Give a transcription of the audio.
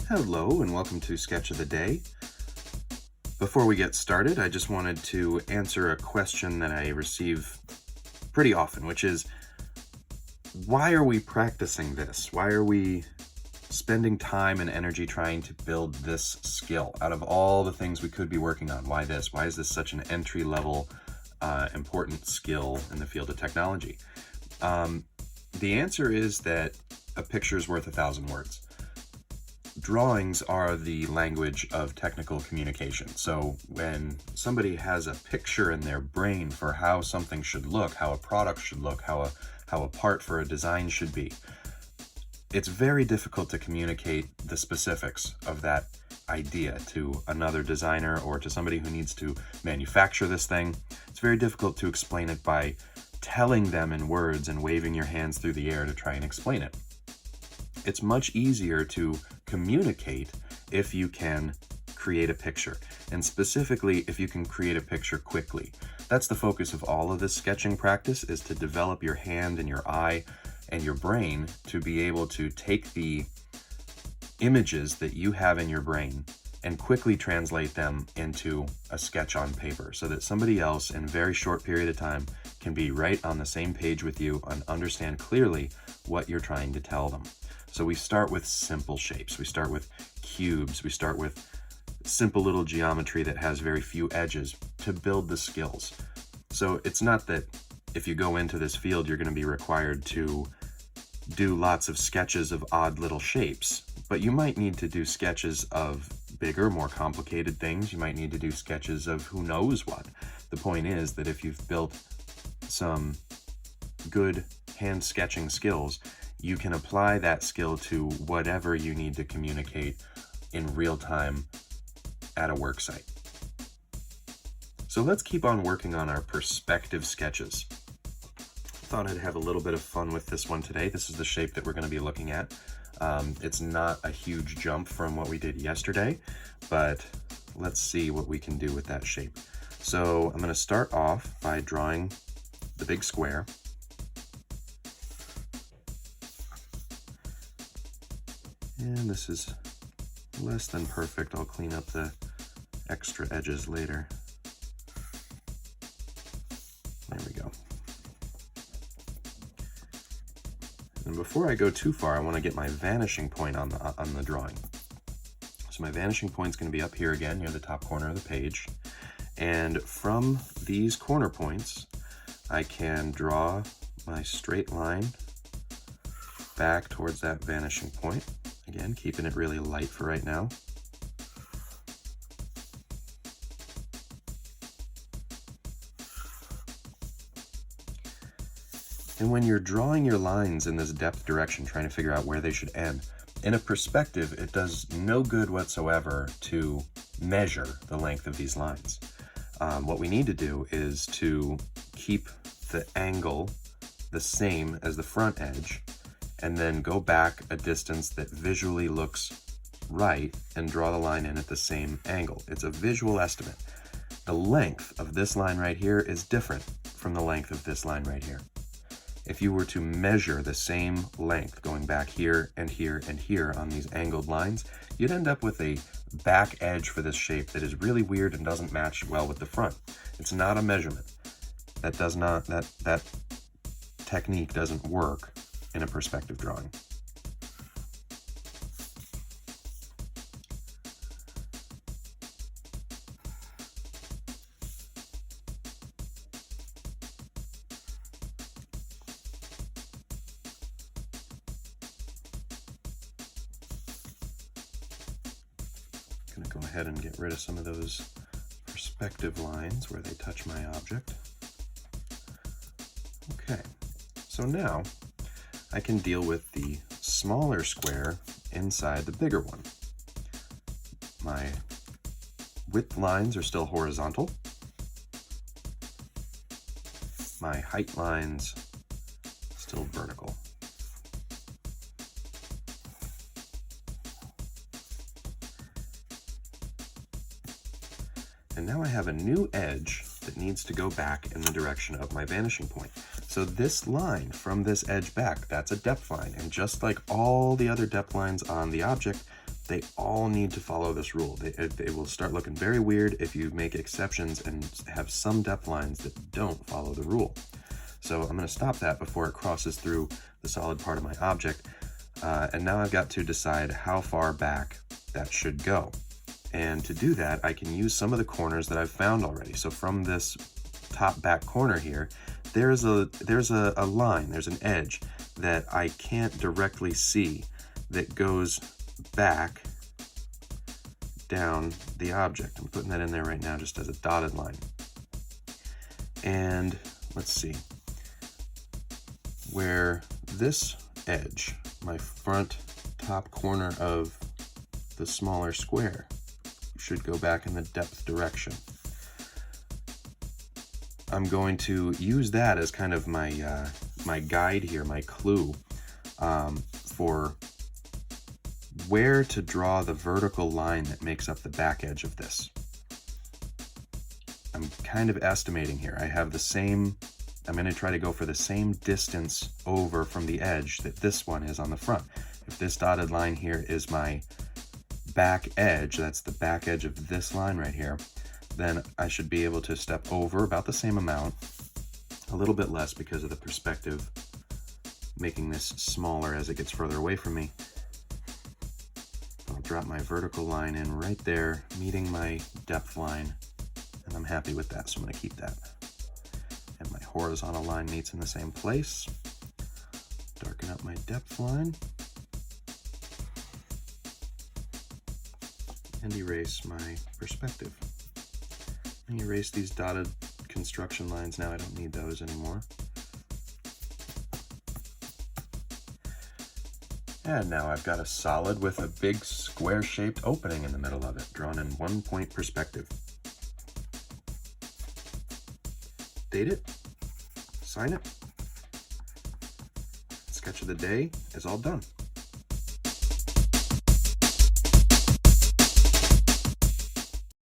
Hello and welcome to Sketch of the Day. Before we get started, I just wanted to answer a question that I receive pretty often, which is, why are we practicing this? Why are we spending time and energy trying to build this skill out of all the things we could be working on? Why this? Why is this such an entry-level important skill in the field of technology? The answer is that a picture is worth 1,000 words. Drawings are the language of technical communication. So when somebody has a picture in their brain for how something should look, how a product should look, how a part for a design should be, it's very difficult to communicate the specifics of that idea to another designer or to somebody who needs to manufacture this thing. It's very difficult to explain it by telling them in words and waving your hands through the air to try and explain it. It's much easier to communicate if you can create a picture, and specifically if you can create a picture quickly. That's the focus of all of this sketching practice, is to develop your hand and your eye and your brain to be able to take the images that you have in your brain and quickly translate them into a sketch on paper so that somebody else in a very short period of time can be right on the same page with you and understand clearly what you're trying to tell them. So we start with simple shapes. We start with cubes. We start with simple little geometry that has very few edges to build the skills. So it's not that if you go into this field, you're going to be required to do lots of sketches of odd little shapes, but you might need to do sketches of bigger, more complicated things. You might need to do sketches of who knows what. The point is that if you've built some good hand sketching skills, you can apply that skill to whatever you need to communicate in real time at a work site. So let's keep on working on our perspective sketches. Thought I'd have a little bit of fun with this one today. This is the shape that we're going to be looking at. It's not a huge jump from what we did yesterday, but let's see what we can do with that shape. So I'm going to start off by drawing the big square. And this is less than perfect. I'll clean up the extra edges later. There we go. And before I go too far, I want to get my vanishing point on the drawing. So my vanishing point is going to be up here again, near the top corner of the page. And from these corner points, I can draw my straight line back towards that vanishing point. Again, keeping it really light for right now. And when you're drawing your lines in this depth direction, trying to figure out where they should end, in a perspective, it does no good whatsoever to measure the length of these lines. What we need to do is to keep the angle the same as the front edge, and then go back a distance that visually looks right and draw the line in at the same angle. It's a visual estimate. The length of this line right here is different from the length of this line right here. If you were to measure the same length going back here and here and here on these angled lines, you'd end up with a back edge for this shape that is really weird and doesn't match well with the front. It's not a measurement. That technique doesn't work in a perspective drawing. I'm going to go ahead and get rid of some of those perspective lines where they touch my object. Okay, so now I can deal with the smaller square inside the bigger one. My width lines are still horizontal. My height lines still vertical. And now I have a new edge that needs to go back in the direction of my vanishing point. So this line from this edge back, that's a depth line. And just like all the other depth lines on the object, they all need to follow this rule. They will start looking very weird if you make exceptions and have some depth lines that don't follow the rule. So I'm going to stop that before it crosses through the solid part of my object. And now I've got to decide how far back that should go. And to do that, I can use some of the corners that I've found already. So from this top back corner here, there's a line, there's an edge that I can't directly see that goes back down the object. I'm putting that in there right now just as a dotted line. And let's see, where this edge, my front top corner of the smaller square, should go back in the depth direction. I'm going to use that as kind of my my guide here, my clue for where to draw the vertical line that makes up the back edge of this. I'm kind of estimating here. I have the same, I'm going to try to go for the same distance over from the edge that this one is on the front. If this dotted line here is my back edge, that's the back edge of this line right here, then I should be able to step over about the same amount, a little bit less because of the perspective, making this smaller as it gets further away from me. I'll drop my vertical line in right there, meeting my depth line, and I'm happy with that, so I'm going to keep that. And my horizontal line meets in the same place. Darken up my depth line. And erase my perspective. And erase these dotted construction lines now. I don't need those anymore. And now I've got a solid with a big square-shaped opening in the middle of it, drawn in 1-point perspective. Date it, sign it. Sketch of the day is all done.